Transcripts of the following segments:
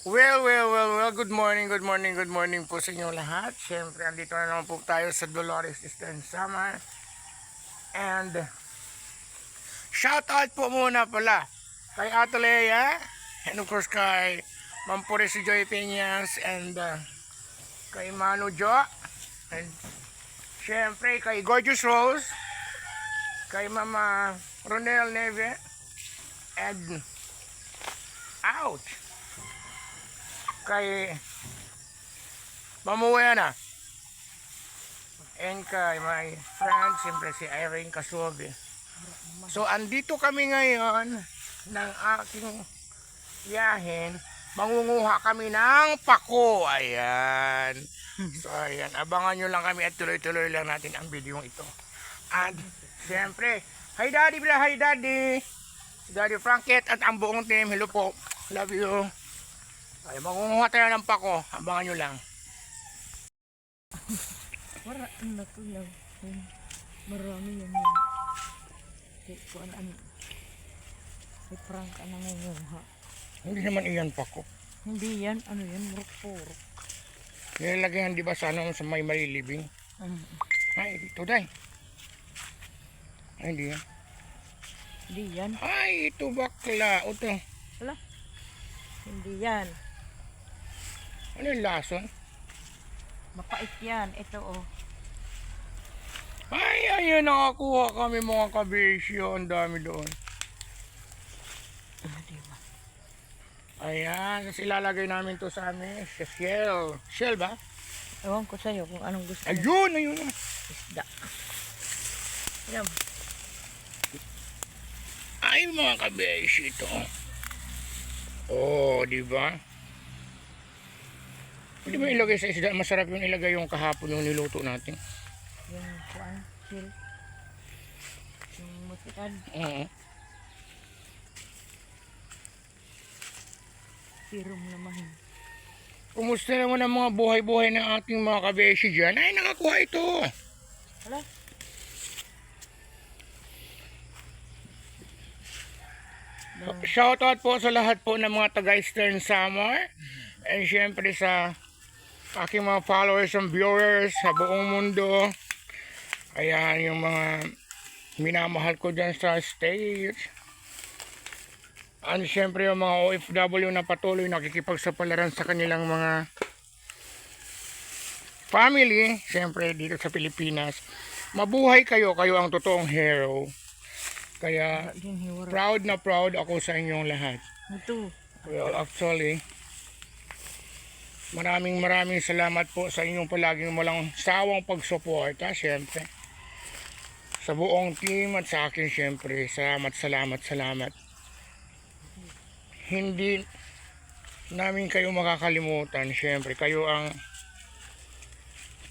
Well, good morning po sa inyo lahat. Siyempre, andito na naman po tayo sa Dolores Eastern Samar. And, shout out po muna pala kay Ato Lea, and of course kay Mampure si Joy Peñas, and kay Manu Jo, and siyempre kay Gorgeous Rose, kay Mama Ronel Neve, and ouch! Kay Mamuena and kay my friend, siyempre si Irene Kasubi. So andito kami ngayon ng aking biyahin. Mangunguha kami ng pako. Ayan. So ayan, abangan nyo lang kami at tuloy-tuloy lang natin ang video ito. And siyempre, hi Daddy Bra, hi Daddy, si Daddy Franket at ang buong team. Hello po, love you. Ay, mangunguha tayo ng pako. Abangan nyo lang. Marami na to lang. Marami yan yan. Kung ano, may prank ka nangunguha. Hindi naman iyan pako. Hindi yan, ano yan, muruk-puruk. Nilalagyan di ba sa ano sa may malilibing? Ay, ito day. Ay, hindi yan. Hindi yan. Ay, ito bakla. Ito. Wala. Hindi yan. Ano yung lason? Mapait yan. Ito oh. Ay, ayun, nakakuha kami mga kabisyo. Ang dami doon. Diba? Ayan, kasi ilalagay namin to sa amin. Sa shell. Shell ba? Ewan ko sa'yo kung anong gusto mo. Ayun. Isda. Yan. Ay, mga kabisyo ito. Oh, di ba? Pwede ba ilagay sa isda? Masarap yung ilagay yung kahapon yung niluto natin. Yung kuan, chill. Yung mutikad. Oo. Sirum naman. Kumusta naman ang mga buhay-buhay ng ating mga kabeshi dyan? Ay, nakakuha ito. Wala. Shoutout po sa lahat po ng mga taga-Eastern Samar. And syempre sa aking mga followers and viewers sa buong mundo. Ayan yung mga minamahal ko dyan sa States. And syempre yung mga OFW na patuloy nakikipagsapalaran sa kanilang mga family. Syempre dito sa Pilipinas. Mabuhay kayo, kayo ang totoong hero. Kaya proud na proud ako sa inyong lahat. Ito. Well, actually, maraming salamat po sa inyong palaging walang sawang pagsuporta, syempre. Sa buong team at sa akin, syempre. Salamat. Hindi namin kayo makakalimutan, syempre. Kayo ang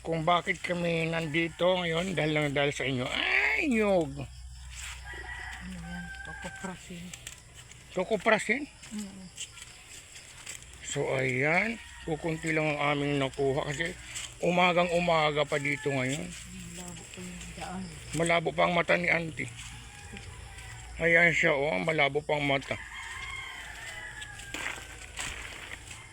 kung bakit kami nandito ngayon dahil sa inyo. Ay, nyog. Ano yan? Papaprasin. Kukuprasin? So, ayan. Kukunti lang ang aming nakuha kasi umagang umaga pa dito ngayon. Labo ko yung daan. Malabo pa ang mata ni auntie. Ayan siya, oh, malabo pa ang mata.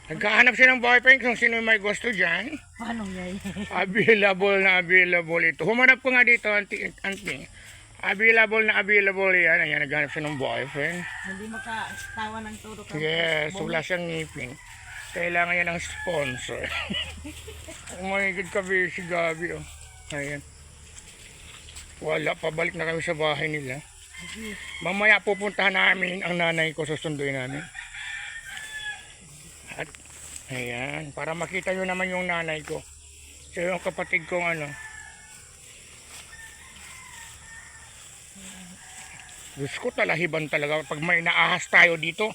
Nagkahanap siya ng boyfriend kung sino may gusto dyan. Paano yan? Available ito. Humanap ko nga dito, auntie. Available yan. Ayan, naghanap siya ng boyfriend. Hindi makastawa ng turo ka. Yes, wala siyang ngipin. Kailangan yan ng sponsor. Oh my God, kabisi Gabi, oh. Ayan. Wala, pabalik na kami sa bahay nila. Mamaya pupuntahan namin ang nanay ko, susunduin namin. At, ayan, para makita nyo naman yung nanay ko. So yung kapatid kong ano. Diyos ko, talahiban talaga pag may naahas tayo dito.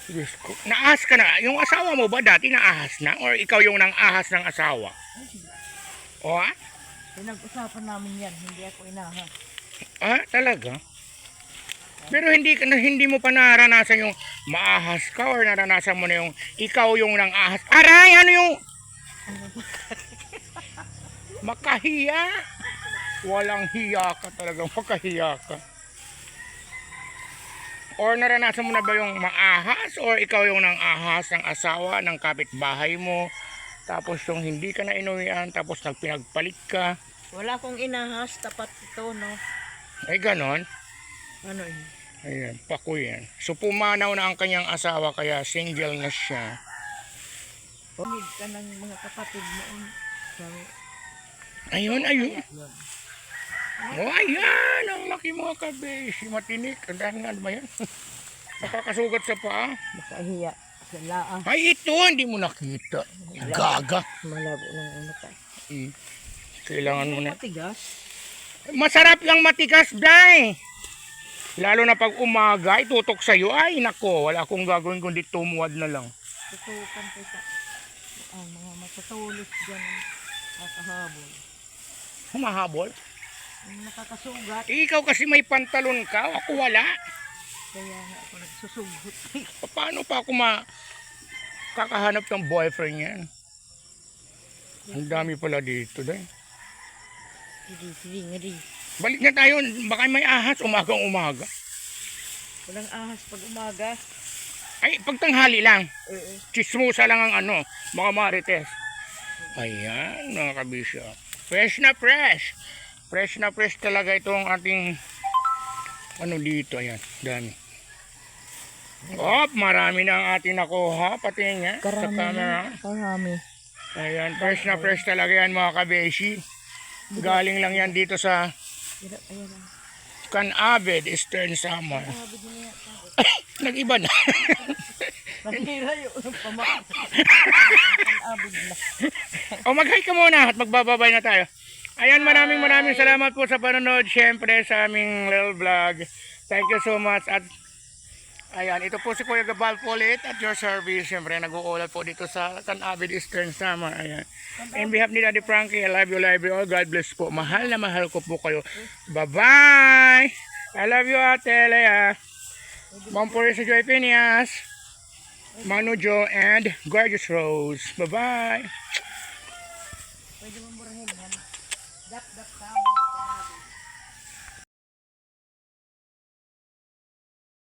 Diyos ko, naahas ka na. Yung asawa mo ba dati naahas na? Or ikaw yung nang ahas ng asawa? O ha? Pinag-usapan namin yan, hindi ako inaha. Ah, talaga? Pero hindi mo pa naranasan yung maahas ka or naranasan mo na yung ikaw yung nang ahas. Aray, ano yung makahiya? Walang hiya ka talaga, makahiya ka. Or naranasan mo na ba yung maahas? Or ikaw yung nang ahas ng asawa, ng kapitbahay mo? Tapos yung hindi ka na inuwian, tapos nagpinagpalit ka. Wala akong inahas, tapat ito, no? Ay ganon. Ano yun? Ayan, pako yan. So pumanaw na ang kanyang asawa kaya single na siya. Pamig ka ng mga kapatid mo. Sabi, Ayun, ayun. yun. Oh, ayan. Ang laki mga kabeshi. Matinik. Ang dami nga ba yan? Nakakasugat sa paa. Makahiya. Sala ah. Ay, ito. Hindi mo nakita. Gaga. Malabo ng ano ka. Kailangan mo na. Matigas. Masarap yung matigas, day. Lalo na pag umaga, itutok sa'yo. Ay, nako. Wala akong gagawin kundi tumuwad na lang. Tutukan pa sa mga matatulis dyan ang kakahabol. Humahabol. Ang nakakasugat. Ikaw kasi may pantalon ka. Ako wala. Kaya nga ako nagsusugot. Paano pa ako kakahanap ng boyfriend yan? Ang dami pala dito, day. Hindi. Balik na tayo. Baka may ahas umagang-umaga. Walang ahas pag umaga. Ay, pagtanghali lang. Oo. Chismosa lang ang ano, mga marites. Ayan, mga kabisyo. Fresh na fresh. Fresh na fresh talaga itong ating ano dito. Ayan, dami. Oh, marami na ang ating nakuha. Pati nga sa camera. Karami. Ayan, fresh na fresh talaga yan mga kabeshi. Galing lang yan dito sa Ayan lang. Can-Avid Eastern Samar. Nag-iba na. Nahira yung pamak. Abig na. O mag-hi ka muna at magbababay na tayo. Ayan, maraming salamat po sa panonood. Siyempre sa aming little vlog. Thank you so much. At ayan, ito po si Kuya Gabal Polit at your service. Siyempre nag-uulat po dito sa Can-Avid Eastern Samar. Ayan. In behalf ni Daddy Frankie, I love you all. God bless po. Mahal na mahal ko po kayo. Bye-bye! I love you, Ate Lea. Ma'am Puri sa Joy Pinias. Manu Jo and Gorgeous Rose. Bye-bye! Pwede mo murahin, man. Dak-dak ka mo.